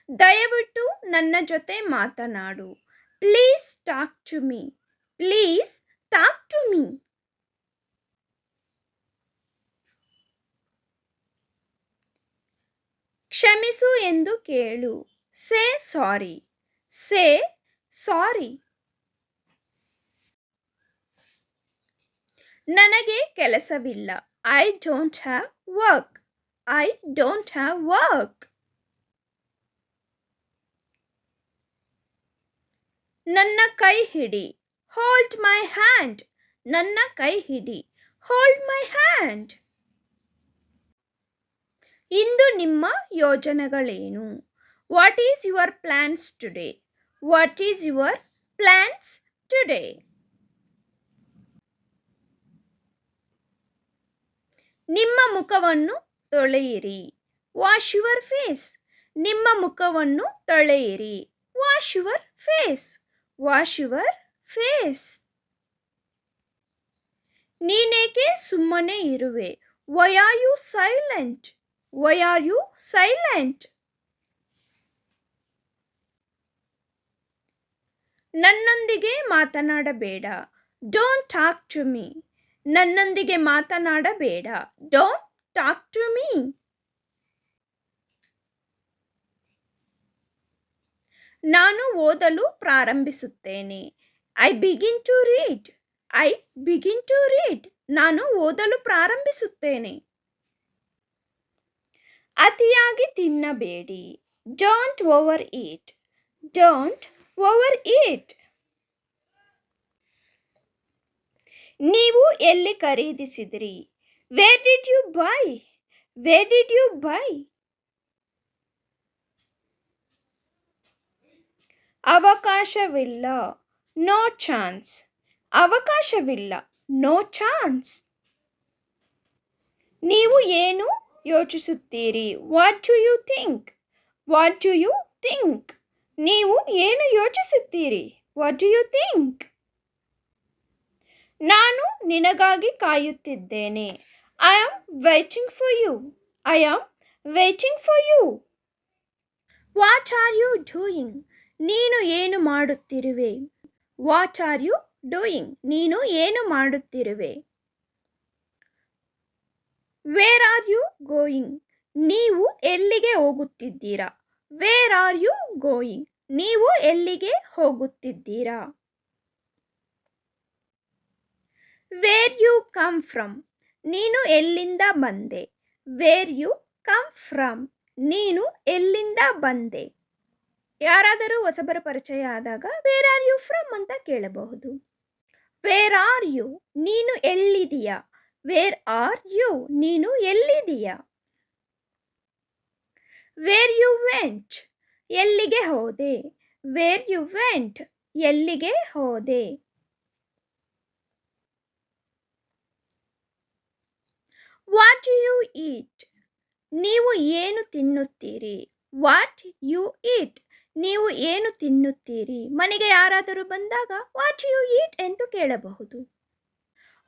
ದಯವಿಟ್ಟು ನನ್ನ ಜೊತೆ ಮಾತನಾಡು. Please talk to me. Please talk to me. ಕ್ಷಮಿಸು ಎಂದು ಕೇಳು. Say sorry. Say sorry. ನನಗೆ ಕೆಲಸವಿಲ್ಲ. I don't have work. I don't have work. ನನ್ನ ಕೈ ಹಿಡಿ. Hold my hand. ನನ್ನ ಕೈ ಹಿಡಿ. Hold my hand. ಇಂದು ನಿಮ್ಮ ಯೋಜನೆಗಳೇನು? What is your plans today? What is your plans today? ನಿಮ್ಮ ಮುಖವನ್ನು ತೊಳೆಯಿರಿ. Wash your face. ನಿಮ್ಮ ಮುಖವನ್ನು ತೊಳೆಯಿರಿ. Wash your face. Wash your face. ನೀನೇಕೆ ಸುಮ್ಮನೆ ಇರುವೆ? Why are you silent? Why are you silent? ನನ್ನೊಂದಿಗೆ ಮಾತನಾಡಬೇಡ. Don't talk to me. ನನ್ನೊಂದಿಗೆ ಮಾತನಾಡಬೇಡ. Don't talk to me. ನಾನು ಓದಲು ಪ್ರಾರಂಭಿಸುತ್ತೇನೆ. I begin to read. I begin to read. ನಾನು ಓದಲು ಪ್ರಾರಂಭಿಸುತ್ತೇನೆ. ಅತಿಯಾಗಿ ತಿನ್ನಬೇಡಿ. Don't overeat. Don't overeat. ನೀವು ಎಲ್ಲಿ ಖರೀದಿಸಿದಿರಿ? Where did you buy? Where did you buy? ಅವಕಾಶವಿಲ್ಲ. No chance. ಅವಕಾಶವಿಲ್ಲ. No chance. ನೀವು ಏನು ಯೋಚಿಸುತ್ತೀರಿ? What do you think? What do you think? ನೀವು ಏನು ಯೋಚಿಸುತ್ತೀರಿ? What do you think? ನಾನು ನಿನಗಾಗಿ ಕಾಯುತ್ತಿದ್ದೇನೆ. I am waiting for you. I am waiting for you. What are you doing? ನೀನು ಏನು ಮಾಡುತ್ತಿರುವೆ? What are you doing? ನೀನು ಏನು ಮಾಡುತ್ತಿರುವೆ? Where are you going? ನೀವು ಎಲ್ಲಿಗೆ ಹೋಗುತ್ತಿದ್ದೀರಾ? Where are you going? ನೀವು ಎಲ್ಲಿಗೆ ಹೋಗುತ್ತಿದ್ದೀರಾ? Where you come from? ನೀನು ಎಲ್ಲಿಂದ ಬಂದೆ? Where you come from? ನೀನು ಎಲ್ಲಿಂದ ಬಂದೆ? ಯಾರಾದರೂ ಹೊಸಬರ ಪರಿಚಯ ಆದಾಗ ವೇರ್ ಆರ್ ಯು ಫ್ರಮ್ ಅಂತ ಕೇಳಬಹುದು. Where are you? ನೀನು ಎಲ್ಲಿದೀಯಾ? Wear are you? ನೀನು ಎಲ್ಲಿದೀಯಾ? Wear you went? ಎಲ್ಲಿಗೆ ಹೋದೆ? Where you went? ಎಲ್ಲಿಗೆ ಹೋದೆ? What do you eat? ನೀವು ಏನು ತಿನ್ನುತ್ತೀರಿ? What you eat? ನೀವು ಏನು ತಿನ್ನುತ್ತೀರಿ? ಮನೆಗೆ ಯಾರಾದರೂ ಬಂದಾಗ ವಾಟ್ ಯು ಈಟ್ ಎಂದು ಕೇಳಬಹುದು.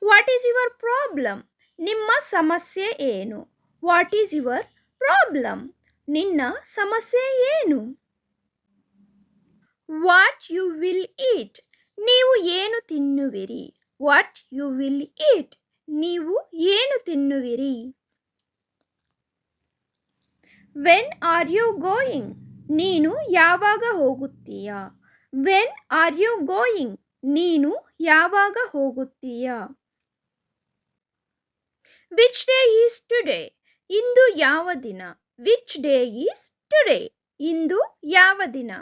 What is your problem? ನಿಮ್ಮ ಸಮಸ್ಯೆ ಏನು? What is your problem? ನಿನ್ನ ಸಮಸ್ಯೆ ಏನು? What you will eat? ನೀವು ಏನು ತಿನ್ನುವಿರಿ? What you will eat? ನೀವು ಏನು ತಿನ್ನುವಿರಿ? When are you going? ನೀನು ಯಾವಾಗ ಹೋಗುತ್ತೀಯಾ? When are you going? ನೀನು ಯಾವಾಗ ಹೋಗುತ್ತೀಯಾ? Which day is today? ಇಂದು ಯಾವ ದಿನ? Which day is today? ಇಂದು ಯಾವ ದಿನ?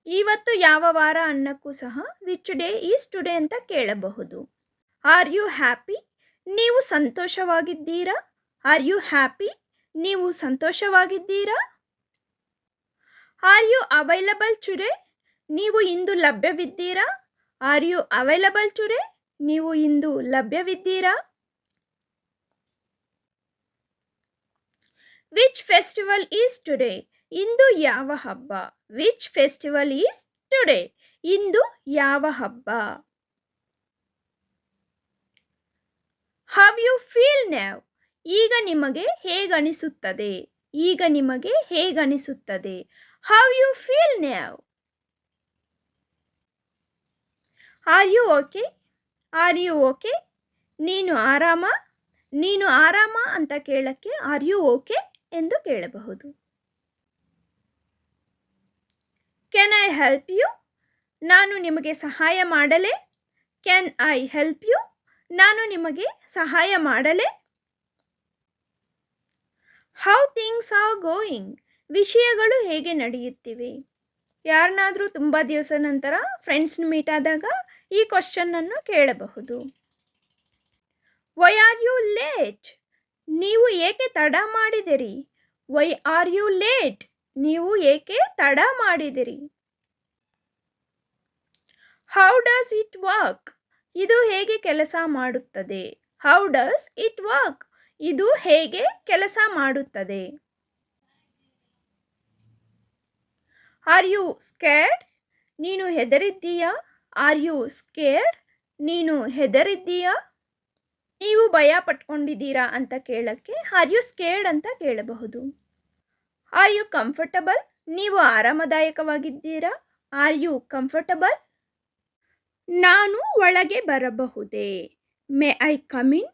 ಇವತ್ತು ಯಾವ ವಾರ ಅನ್ನಕ್ಕೂ ಸಹ ವಿಚ್ ಡೇ ಈಸ್ ಟುಡೇ ಅಂತ ಕೇಳಬಹುದು. Are you happy? ನೀವು ಸಂತೋಷವಾಗಿದ್ದೀರಾ? Are you happy? ನೀವು ಸಂತೋಷವಾಗಿದ್ದೀರಾ? Are you available today? ನೀವು ಇಂದು ಲಭ್ಯವಿದ್ದೀರಾ? Are you available today? ನೀವು ಇಂದು ಲಭ್ಯವಿದ್ದೀರಾ? Which festival is today? ಇಂದು ಯಾವ ಹಬ್ಬ? Which festival is today? ಇಂದು ಯಾವ ಹಬ್ಬ? How you feel now? ಈಗ ನಿಮಗೆ ಹೇಗನಿಸುತ್ತದೆ? ಈಗ ನಿಮಗೆ ಹೇಗನಿಸುತ್ತದೆ? How you feel now? Are you okay? Are you okay? ನೀನು ಆರಾಮ? ನೀನು ಆರಾಮ ಅಂತ ಕೇಳಕ್ಕೆ ಆರ್ ಯು ಓಕೆ ಎಂದು ಕೇಳಬಹುದು. Can I help you? ನಾನು ನಿಮಗೆ ಸಹಾಯ ಮಾಡಲೇ? Can I help you? ನಾನು ನಿಮಗೆ ಸಹಾಯ ಮಾಡಲೇ? How things are going? ವಿಷಯಗಳು ಹೇಗೆ ನಡೆಯುತ್ತಿವೆ? ಯಾರನ್ನಾದರೂ ತುಂಬ ದಿವಸ ನಂತರ ಫ್ರೆಂಡ್ಸ್ನ ಮೀಟ್ ಆದಾಗ ಈ ಕ್ವಶನ್ನನ್ನು ಕೇಳಬಹುದು. Why are you late? ನೀವು ಏಕೆ ತಡ ಮಾಡಿದಿರಿ? Why are you late? ನೀವು ಏಕೆ ತಡ ಮಾಡಿದಿರಿ? How does it work? ಇದು ಹೇಗೆ ಕೆಲಸ ಮಾಡುತ್ತದೆ? How does it work? ಇದು ಹೇಗೆ ಕೆಲಸ ಮಾಡುತ್ತದೆ? Are you scared? ನೀನು ಹೆದರಿದ್ದೀಯಾ? R you scared? ನೀನು ಹೆದರಿದ್ದೀಯಾ? ನೀವು ಭಯ ಪಟ್ಕೊಂಡಿದ್ದೀರಾ ಅಂತ ಕೇಳಕ್ಕೆ ಆರ್ ಯು ಸ್ಕೇರ್ಡ್ ಅಂತ ಕೇಳಬಹುದು. Are you comfortable? ನೀವು ಆರಾಮದಾಯಕವಾಗಿದ್ದೀರಾ? Are you comfortable? ನಾನು ಒಳಗೆ ಬರಬಹುದೇ? May I come in?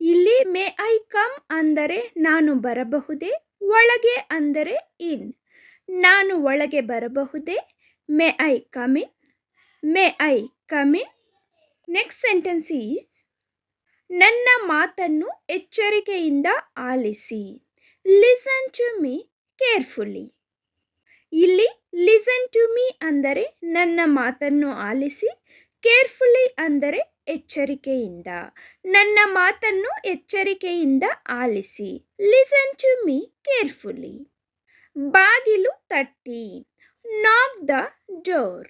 ಇಲ್ಲಿ ಮೇ ಐ ಕಮ್ ಅಂದರೆ ನಾನು ಬರಬಹುದೇ? ಒಳಗೆ ಅಂದರೆ ಇನ್. ನಾನು ಒಳಗೆ ಬರಬಹುದೇ? May I come in? May I come in? Next sentence is ನನ್ನ ಮಾತನ್ನು ಎಚ್ಚರಿಕೆಯಿಂದ ಆಲಿಸಿ. Listen to me carefully. ಇಲ್ಲಿ ಲಿಸನ್ ಟು ಮೀ ಅಂದರೆ ನನ್ನ ಮಾತನ್ನು ಆಲಿಸಿ, ಕೇರ್ಫುಲಿ ಅಂದರೆ ಎಚ್ಚರಿಕೆಯಿಂದ. ನನ್ನ ಮಾತನ್ನು ಎಚ್ಚರಿಕೆಯಿಂದ ಆಲಿಸಿ. Listen to me carefully. ಬಾಗಿಲು ತಟ್ಟಿ. Knock the door.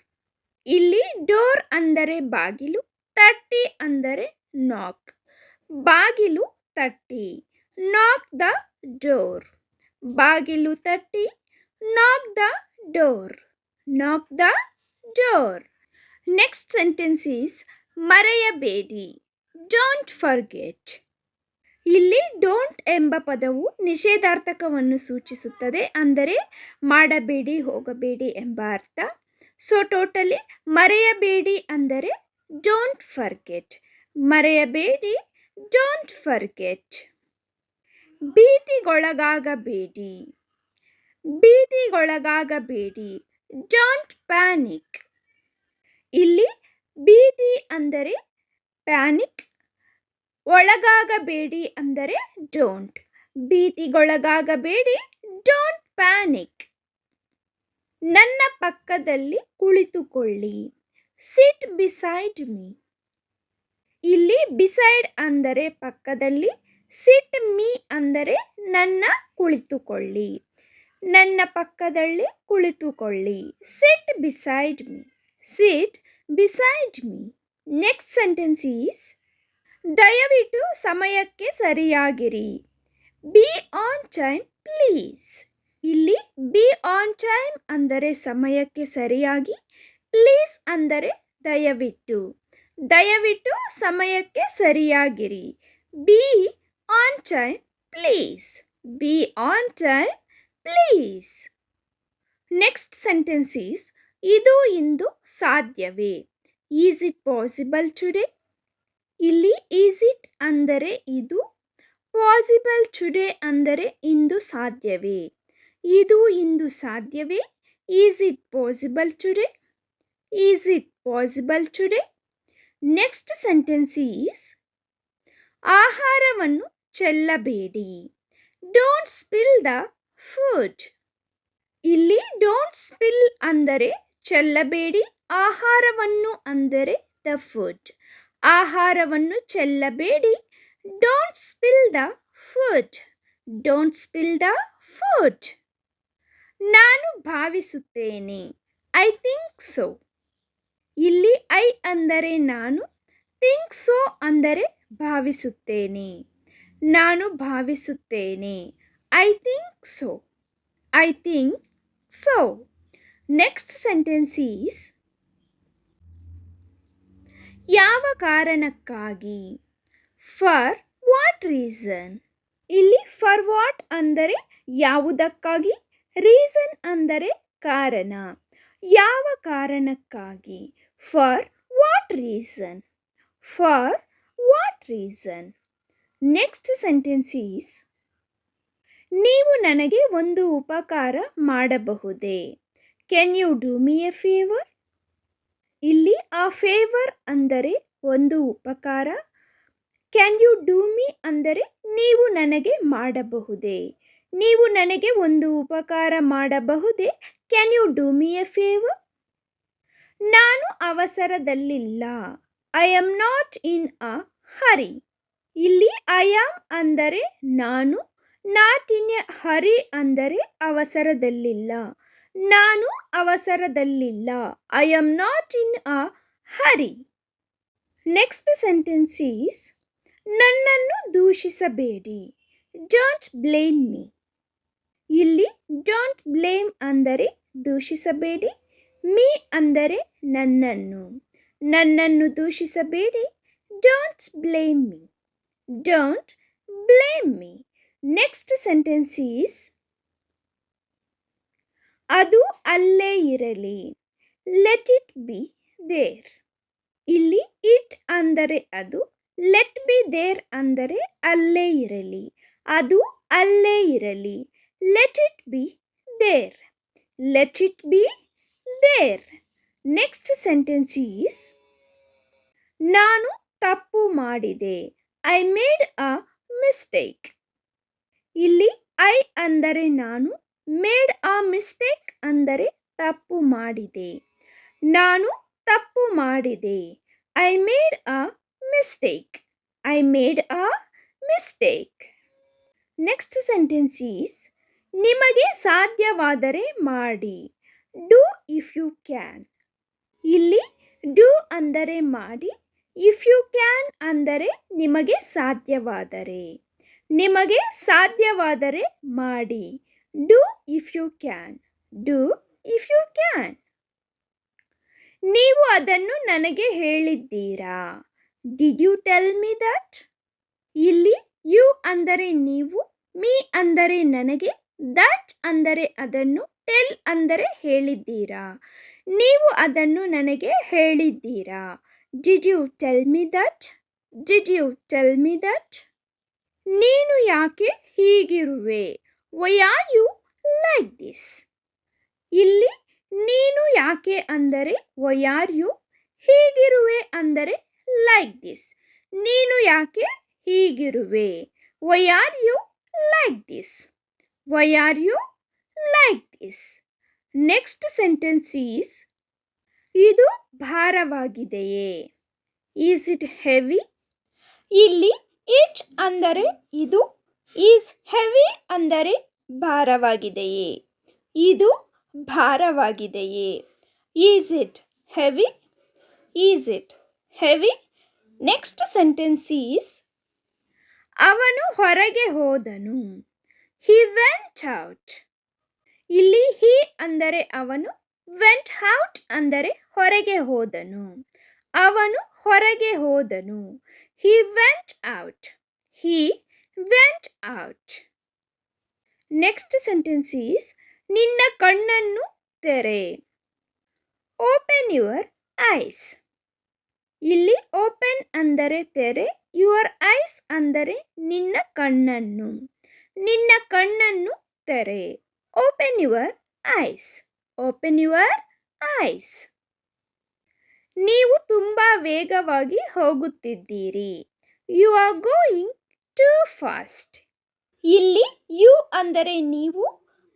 ಇಲ್ಲಿ ಡೋರ್ ಅಂದರೆ ಬಾಗಿಲು, ತಟ್ಟಿ ಅಂದರೆ ನಾಕ್. ಬಾಗಿಲು ತಟ್ಟಿ. Knock the door. ಬಾಗಿಲು ತಟ್ಟಿ. Knock the door. Knock the door. Next sentence is ಮರೆಯಬೇಡಿ. Don't forget. ಇಲ್ಲಿ ಡೋಂಟ್ ಎಂಬ ಪದವು ನಿಷೇಧಾರ್ಥಕವನ್ನು ಸೂಚಿಸುತ್ತದೆ, ಅಂದರೆ ಮಾಡಬೇಡಿ, ಹೋಗಬೇಡಿ ಎಂಬ ಅರ್ಥ. ಸೊ ಟೋಟಲಿ ಮರೆಯಬೇಡಿ ಅಂದರೆ ಡೋಂಟ್ ಫರ್ಗೆಟ್. ಮರೆಯಬೇಡಿ, ಡೋಂಟ್ ಫರ್ಗೆಟ್. ಭೀತಿಗೊಳಗಾಗಬೇಡಿ. ಭೀತಿಗೊಳಗಾಗಬೇಡಿ. Don't panic. ಇಲ್ಲಿ ಭೀತಿ ಅಂದರೆ ಪ್ಯಾನಿಕ್, ಒಳಗಾಗಬೇಡಿ ಅಂದರೆ ಡೋಂಟ್. ಭೀತಿಗೊಳಗಾಗಬೇಡಿ, don't panic. ನನ್ನ ಪಕ್ಕದಲ್ಲಿ ಕುಳಿತುಕೊಳ್ಳಿ. Sit beside me. ಇಲ್ಲಿ ಬಿಸೈಡ್ ಅಂದರೆ ಪಕ್ಕದಲ್ಲಿ, ಸಿಟ್ ಮೀ ಅಂದರೆ ನನ್ನ ಕುಳಿತುಕೊಳ್ಳಿ. ನನ್ನ ಪಕ್ಕದಲ್ಲಿ ಕುಳಿತುಕೊಳ್ಳಿ. Sit beside me. Sit beside me. Next sentence is ದಯವಿಟ್ಟು ಸಮಯಕ್ಕೆ ಸರಿಯಾಗಿರಿ. Be on time please. ಇಲ್ಲಿ ಬಿ ಆನ್ ಟೈಮ್ ಅಂದರೆ ಸಮಯಕ್ಕೆ ಸರಿಯಾಗಿ, ಪ್ಲೀಸ್ ಅಂದರೆ ದಯವಿಟ್ಟು. ದಯವಿಟ್ಟು ಸಮಯಕ್ಕೆ ಸರಿಯಾಗಿರಿ. Be on time please. Be on time please. Next sentence is ಇದು ಇಂದು ಸಾಧ್ಯವೇ. Is it possible today. ಇಲ್ಲಿ ಈಸ್ ಇಟ್ ಅಂದರೆ ಇದು, ಪಾಸಿಬಲ್ ಟುಡೇ ಅಂದರೆ ಇಂದು ಸಾಧ್ಯವೇ. ಇದು ಇಂದು ಸಾಧ್ಯವೇ. Is it possible today. Is it possible today. Next sentence is ಆಹಾರವನ್ನು ಚೆಲ್ಲಬೇಡಿ. Don't spill the food. ಇಲ್ಲಿ ಡೋಂಟ್ ಸ್ಪಿಲ್ ಅಂದರೆ ಚೆಲ್ಲಬೇಡಿ, ಆಹಾರವನ್ನು ಅಂದರೆ ದ ಫುಡ್. ಆಹಾರವನ್ನು ಚೆಲ್ಲಬೇಡಿ. Don't spill the food. Don't spill the food. ನಾನು ಭಾವಿಸುತ್ತೇನೆ. I think so. ಇಲ್ಲಿ ಐ ಅಂದರೆ ನಾನು, ಥಿಂಕ್ ಸೋ ಅಂದರೆ ಭಾವಿಸುತ್ತೇನೆ. ನಾನು ಭಾವಿಸುತ್ತೇನೆ. I think so. I think so. Next sentence is ಯಾವ ಕಾರಣಕ್ಕಾಗಿ. For what reason. ಇಲ್ಲಿ ಫಾರ್ ವಾಟ್ ಅಂದರೆ ಯಾವುದಕ್ಕಾಗಿ, ರೀಸನ್ ಅಂದರೆ ಕಾರಣ, ಯಾವ ಕಾರಣಕ್ಕಾಗಿ. For what reason, for what reason. Next sentence is ನೀವು ನನಗೆ ಒಂದು ಉಪಕಾರ ಮಾಡಬಹುದೇ. Can you do me a favour. ಇಲ್ಲಿ ಆ ಫೇವರ್ ಅಂದರೆ ಒಂದು ಉಪಕಾರ, ಕ್ಯಾನ್ ಯು ಡೂ ಮಿ ಅಂದರೆ ನೀವು ನನಗೆ ಮಾಡಬಹುದೇ, ನೀವು ನನಗೆ ಒಂದು ಉಪಕಾರ ಮಾಡಬಹುದೇ. Can you do me a favour. ನಾನು ಅವಸರದಲ್ಲಿಲ್ಲ, I am not in a hurry. ಇಲ್ಲಿ ಐ ಆಮ್ ಅಂದರೆ ನಾನು, ನಾಟ್ ಇನ್ ಎ ಹರಿ ಅಂದರೆ ಅವಸರದಲ್ಲಿಲ್ಲ, ನಾನು ಅವಸರದಲ್ಲಿಲ್ಲ, I am not in a hurry. Next sentence is ನನ್ನನ್ನು ದೂಷಿಸಬೇಡಿ, ಡೋಂಟ್ ಬ್ಲೇಮ್ ಮೀ. ಇಲ್ಲಿ ಡೋಂಟ್ ಬ್ಲೇಮ್ ಅಂದರೆ ದೂಷಿಸಬೇಡಿ, ಮೀ ಅಂದರೆ ನನ್ನನ್ನು, ನನ್ನನ್ನು ದೂಷಿಸಬೇಡಿ, don't blame me, don't blame me. Next sentence is ಅದು ಅಲ್ಲೇ ಇರಲಿ, ಲೆಟ್ ಇಟ್ ಬಿ ದೇರ್. ಇಲ್ಲಿ ಇಟ್ ಅಂದರೆ ಅದು, ಲೆಟ್ ಬಿ ದೇರ್ ಅಂದರೆ ಅಲ್ಲೇ ಇರಲಿ, ಅದು ಅಲ್ಲೇ ಇರಲಿ, let it be there, let it be there. Next sentence is ನಾನು ತಪ್ಪು ಮಾಡಿದೆ, ಐ ಮೇಡ್ ಅ ಮಿಸ್ಟೇಕ್. ಇಲ್ಲಿ ಐ ಅಂದರೆ ನಾನು, ಮೇಡ್ ಅ ಮಿಸ್ಟೇಕ್ ಅಂದರೆ ತಪ್ಪು ಮಾಡಿದೆ, ನಾನು ತಪ್ಪು ಮಾಡಿದೆ, I made a mistake, I made a mistake. Next sentence is ನಿಮಗೆ ಸಾಧ್ಯವಾದರೆ ಮಾಡಿ, ಡೂ ಇಫ್ ಯು ಕ್ಯಾನ್. ಇಲ್ಲಿ ಡೂ ಅಂದರೆ ಮಾಡಿ, ಇಫ್ ಯು ಕ್ಯಾನ್ ಅಂದರೆ ನಿಮಗೆ ಸಾಧ್ಯವಾದರೆ, ನಿಮಗೆ ಸಾಧ್ಯವಾದರೆ ಮಾಡಿ, do if you can, do if you can. ನೀವು ಅದನ್ನು ನನಗೆ ಹೇಳಿದ್ದೀರಾ, did you tell me that. ಇಲ್ಲಿ ಯು ಅಂದರೆ ನೀವು, ಮೀ ಅಂದರೆ ನನಗೆ, ದಟ್ ಅಂದರೆ ಅದನ್ನು, ಟೆಲ್ ಅಂದರೆ ಹೇಳಿದ್ದೀರಾ, ನೀವು ಅದನ್ನು ನನಗೆ ಹೇಳಿದ್ದೀರಾ, did you tell me that, did you tell me that. ನೀನು ಯಾಕೆ ಹೀಗಿರುವೆ, why are you like this. ಇಲ್ಲಿ ನೀನು ಯಾಕೆ ಅಂದರೆ ವೈ ಆರ್ ಯು, ಹೀಗಿರುವೆ ಅಂದರೆ ಲೈಕ್ ದಿಸ್, ನೀನು ಯಾಕೆ ಹೀಗಿರುವೆ, why are you like this, why are you like this. Next sentence is ಇದು ಭಾರವಾಗಿದೆಯೇ, ಈಸ್ ಇಟ್ ಹೆವಿ. ಇಲ್ಲಿ ಇಟ್ ಅಂದರೆ ಇದು, ಈಸ್ ಹೆವಿ ಅಂದರೆ ಭಾರವಾಗಿದೆಯೇ, ಇದು ಭಾರವಾಗಿದೆಯೇ, is it heavy, is it heavy. Next sentence is ಅವನು ಹೊರಗೆ ಹೋದನು, ಹಿ ವೆಂಟ್ ಔಟ್. ಇಲ್ಲಿ ಹಿ ಅಂದರೆ ಅವನು, ವೆಂಟ್ ಔಟ್ ಅಂದರೆ ಹೊರಗೆ ಹೋದನು, ಅವನು ಹೊರಗೆ ಹೋದನು, he went out, he went out. Next sentence is ನಿನ್ನ ಕಣ್ಣನ್ನು ತೆರೆ, ಓಪನ್ ಯುವರ್ ಐಸ್. ಇಲ್ಲಿ ಓಪನ್ ಅಂದರೆ ತೆರೆ, ಯುವರ್ ಐಸ್ ಅಂದರೆ ನಿನ್ನ ಕಣ್ಣನ್ನು, ನಿನ್ನ ಕಣ್ಣನ್ನು ತೆರೆ, open your eyes, open your eyes. ನೀವು ತುಂಬ ವೇಗವಾಗಿ ಹೋಗುತ್ತಿದ್ದೀರಿ, you are going too fast. ಇಲ್ಲಿ ಯು ಅಂದರೆ ನೀವು,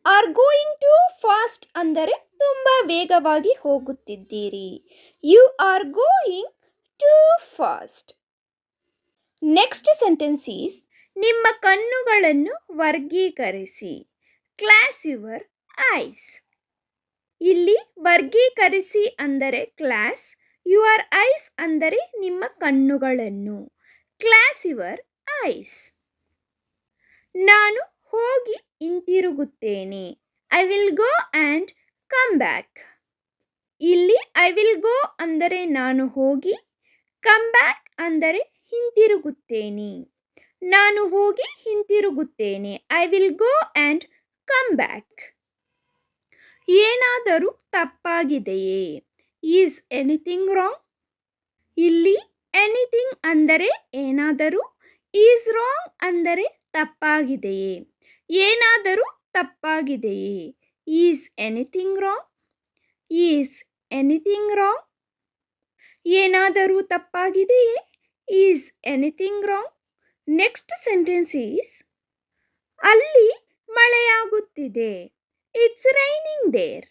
ಆರ್ ಗೋಯಿಂಗ್ ಟೂ ಫಾಸ್ಟ್ ಅಂದರೆ ತುಂಬ ವೇಗವಾಗಿ ಹೋಗುತ್ತಿದ್ದೀರಿ, you are going too fast. Next sentence is ನಿಮ್ಮ ಕಣ್ಣುಗಳನ್ನು ವರ್ಗೀಕರಿಸಿ, ಕ್ಲಾಸ್ ಯುವರ್ ಐಸ್. ಇಲ್ಲಿ ವರ್ಗೀಕರಿಸಿ ಅಂದರೆ ಕ್ಲಾಸ್, ಯುವರ್ ಐಸ್ ಅಂದರೆ ನಿಮ್ಮ ಕಣ್ಣುಗಳನ್ನು, ಕ್ಲಾಸ್ ಯುವರ್ ಐಸ್. ನಾನು ಹೋಗಿ ಹಿಂತಿರುಗುತ್ತೇನೆ, I will go and come back. ಇಲ್ಲಿ ಐ ವಿಲ್ ಗೋ ಅಂದರೆ ನಾನು ಹೋಗಿ, ಕಮ್ ಬ್ಯಾಕ್ ಅಂದರೆ ಹಿಂತಿರುಗುತ್ತೇನೆ, ನಾನು ಹೋಗಿ ಹಿಂತಿರುಗುತ್ತೇನೆ. I will go and come back. ಏನಾದರೂ ತಪ್ಪಾಗಿದೆಯೇ? Is anything wrong? ಇಲ್ಲಿ ಎನಿಥಿಂಗ್ ಅಂದರೆ ಏನಾದರೂ, ಈಸ್ ರಾಂಗ್ ಅಂದರೆ ತಪ್ಪಾಗಿದೆಯೇ. ಏನಾದರೂ ತಪ್ಪಾಗಿದೆಯೇ? Is anything wrong? Is anything wrong? ಏನಾದರೂ ತಪ್ಪಾಗಿದೆಯೇ? Is anything wrong? Next sentence is ಅಲ್ಲಿ ಮಳೆಯಾಗುತ್ತಿದೆ. It's raining there.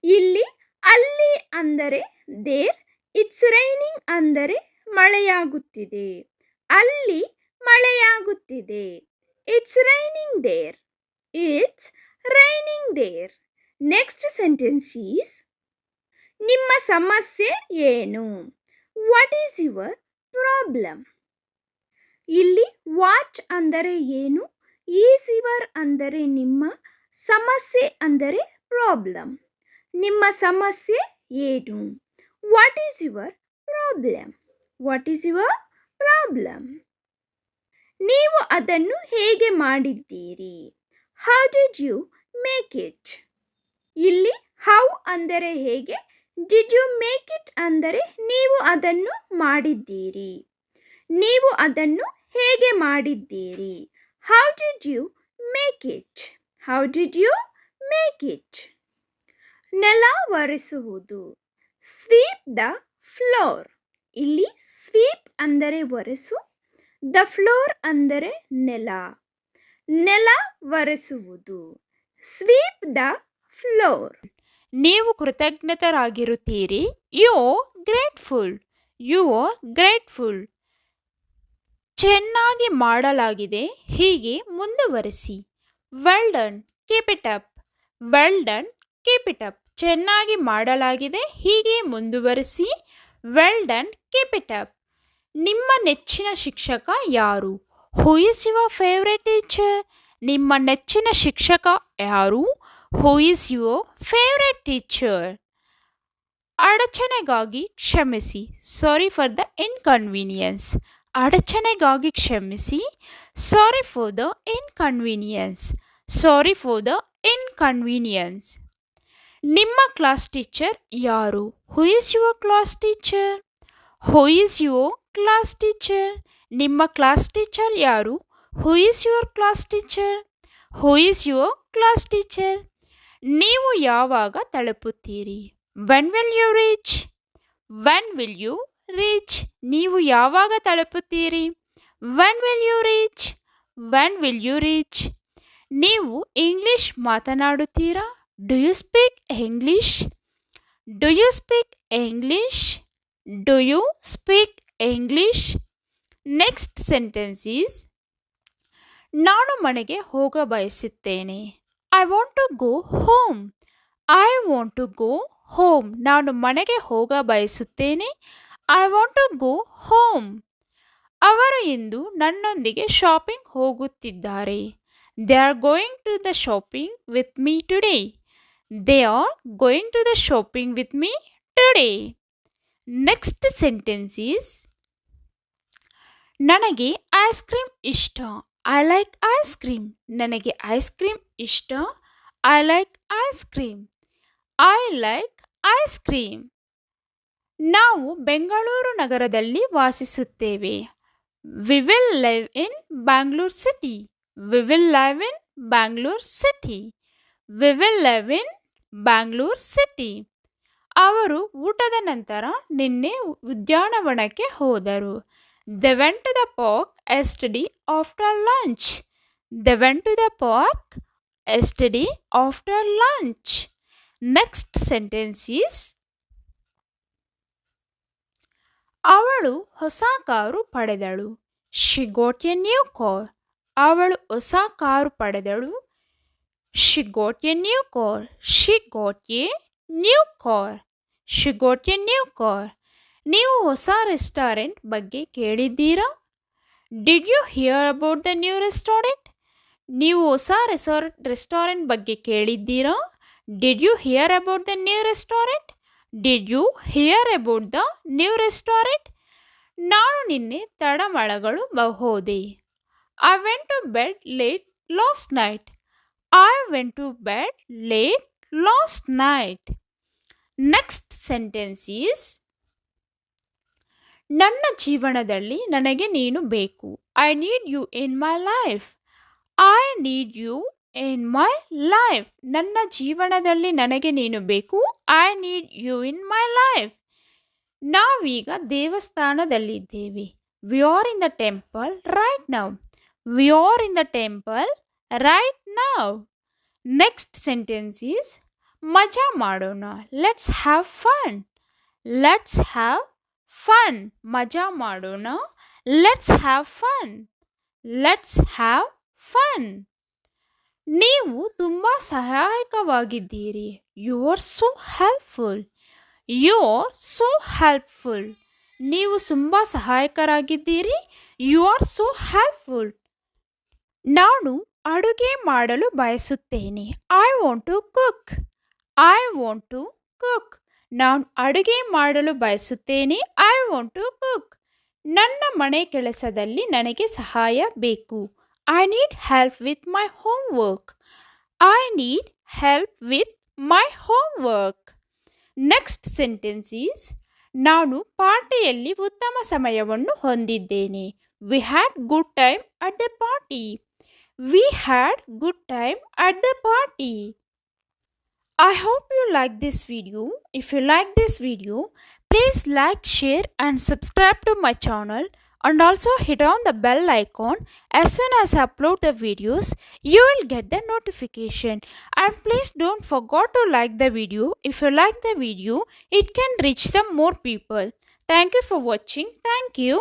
ಇಲ್ಲಿ ಅಲ್ಲಿ ಅಂದರೆ ದೇರ್, ಇಟ್ಸ್ ರೈನಿಂಗ್ ಅಂದರೆ ಮಳೆಯಾಗುತ್ತಿದೆ. ಅಲ್ಲಿ ಮಳೆಯಾಗುತ್ತಿದೆ. It's raining there. It's raining there. Next sentence is ನಿಮ್ಮ ಸಮಸ್ಯೆ ಏನು? What is your problem? ಇಲ್ಲಿ ವಾಟ್ ಅಂದರೆ ಏನು, ಈಸ್ ಯುವರ್ ಅಂದರೆ ನಿಮ್ಮ, ಸಮಸ್ಯೆ ಅಂದರೆ ಪ್ರಾಬ್ಲಮ್. ನಿಮ್ಮ ಸಮಸ್ಯೆ ಏನು? What is your problem? What is your problem? ನೀವು ಅದನ್ನು ಹೇಗೆ ಮಾಡಿದ್ದೀರಿ? How did you make it? ಇಲ್ಲಿ ಹೌ ಅಂದರೆ ಹೇಗೆ, ಡಿಡ್ ಯು ಮೇಕ್ ಇಟ್ ಅಂದರೆ ನೀವು ಅದನ್ನು ಮಾಡಿದ್ದೀರಿ. ನೀವು ಅದನ್ನು ಹೇಗೆ ಮಾಡಿದ್ದೀರಿ? How did you make it? How did you make it? ನೆಲ ಒರೆಸುವುದು. Sweep the floor. ಇಲ್ಲಿ ಸ್ವೀಪ್ ಅಂದರೆ ಒರೆಸು, ದ ಫ್ಲೋರ್ ಅಂದರೆ ನೆಲ. ನೆಲ ಒರೆಸುವುದು. Sweep the floor. ನೀವು ಕೃತಜ್ಞರಾಗಿರುತ್ತೀರಿ. You are grateful. You are grateful. ಚೆನ್ನಾಗಿ ಮಾಡಲಾಗಿದೆ, ಹೀಗೆ ಮುಂದುವರಿಸಿ. Well done, keep it up. Well done, keep it up. ಚೆನ್ನಾಗಿ ಮಾಡಲಾಗಿದೆ, ಹೀಗೆ ಮುಂದುವರಿಸಿ. Well done, keep it up. ನಿಮ್ಮ ನೆಚ್ಚಿನ ಶಿಕ್ಷಕ ಯಾರು? Who is your favourite teacher? ನಿಮ್ಮ ನೆಚ್ಚಿನ ಶಿಕ್ಷಕ ಯಾರು? Who is your favourite teacher? ಅಡಚಣೆಗಾಗಿ ಕ್ಷಮಿಸಿ. Sorry for the inconvenience. ಅಡಚಣೆಗಾಗಿ ಕ್ಷಮಿಸಿ. Sorry for the inconvenience. Sorry for the inconvenience. ನಿಮ್ಮ ಕ್ಲಾಸ್ ಟೀಚರ್ ಯಾರು? Who is your class teacher? Who is your class teacher? ನಿಮ್ಮ ಕ್ಲಾಸ್ ಟೀಚರ್ ಯಾರು? Who is your class teacher? Who is your class teacher? ನೀವು ಯಾವಾಗ ತಲುಪುತ್ತೀರಿ? When will you reach? When will you reach? ನೀವು ಯಾವಾಗ ತಲುಪುತ್ತೀರಿ? When will you reach? When will you reach? ನೀವು English ಮಾತನಾಡುತ್ತೀರಾ? Do you speak English? Do you speak English? Do you speak English? Next sentence is ನಾನು ಮನೆಗೆ ಹೋಗ ಬಯಸುತ್ತೇನೆ. I want to go home. I want to go home. ನಾನು ಮನೆಗೆ ಹೋಗ ಬಯಸುತ್ತೇನೆ. I want to go home. ಅವರು ಇಂದು ನನ್ನೊಂದಿಗೆ ಶಾಪಿಂಗ್ ಹೋಗುತ್ತಿದ್ದಾರೆ. They are going to the shopping with me today. They are going to the shopping with me today. Next sentence is ನನಗೆ ice cream ಇಷ್ಟ. I like ice cream. ನನಗೆ ice cream ಇಷ್ಟ. I like ice cream. I like ice cream. ನಾವು ಬೆಂಗಳೂರು ನಗರದಲ್ಲಿ ವಾಸಿಸುತ್ತೇವೆ. V will live in Bangalore city. We will live in Bangalore city. We will live in Bangalore city. ಅವರು ಊಟದ ನಂತರ ನಿನ್ನೆ ಉದ್ಯಾನವನಕ್ಕೆ ಹೋದರು. They went to the park yesterday after lunch. They went to the park yesterday after lunch. Next sentence is ಅವಳು ಹೊಸ car ಪಡೆದಳು. She got a new car. ಅವಳು ಹೊಸ ಕಾರು ಪಡೆದಳು. She got a new car. She got a new car. She got a new car. ನೀವು ಹೊಸ restaurant ಬಗ್ಗೆ ಕೇಳಿದ್ದೀರಾ? Did you hear about the new restaurant? ನೀವು ಹೊಸ ರೆಸ್ಟೋರೆಂಟ್ ಬಗ್ಗೆ ಕೇಳಿದ್ದೀರಾ? Did you hear about the new restaurant? Did you hear about the new restaurant? ನಾನು ನಿನ್ನೆ ತಡಮಳಗಳು ಹೋದೆ. I went to bed late last night. I went to bed late last night. Next sentence is ನನ್ನ ಜೀವನದಲ್ಲಿ ನನಗೆ ನೀನು ಬೇಕು. I need you in my life. I need you in my life. ನನ್ನ ಜೀವನದಲ್ಲಿ ನನಗೆ ನೀನು ಬೇಕು. I need you in my life. ನಾವೀಗ ದೇವಸ್ಥಾನದಲ್ಲಿದ್ದೇವೆ. We are in the temple right now. We are in the temple right now. Next sentence is ಮಜಾ ಮಾಡೋಣ. Let's have fun. Let's have fun. ಮಜಾ ಮಾಡೋಣ. Let's have fun. Let's have fun. ನೀವು ತುಂಬ ಸಹಾಯಕವಾಗಿದ್ದೀರಿ. You are so helpful. You are so helpful. ನೀವು ತುಂಬ ಸಹಾಯಕರಾಗಿದ್ದೀರಿ. You are so helpful. ನಾನು ಅಡುಗೆ ಮಾಡಲು ಬಯಸುತ್ತೇನೆ. I want to cook. I want to cook. ನಾನು ಅಡುಗೆ ಮಾಡಲು ಬಯಸುತ್ತೇನೆ. I want to cook. ನನ್ನ ಮನೆ ಕೆಲಸದಲ್ಲಿ ನನಗೆ ಸಹಾಯ ಬೇಕು. I need help with my homework. I need help with my homework. Next sentence is ನಾನು ಪಾರ್ಟಿಯಲ್ಲಿ ಉತ್ತಮ ಸಮಯವನ್ನು ಹೊಂದಿದ್ದೇನೆ. We had good time at the party. We had good time at the party. I hope you like this video. If you like this video, please like, share and subscribe to my channel, and also hit on the bell icon. As soon as I upload the videos, you will get the notification. And please don't forget to like the video. If you like the video, it can reach the more people. Thank you for watching. Thank you.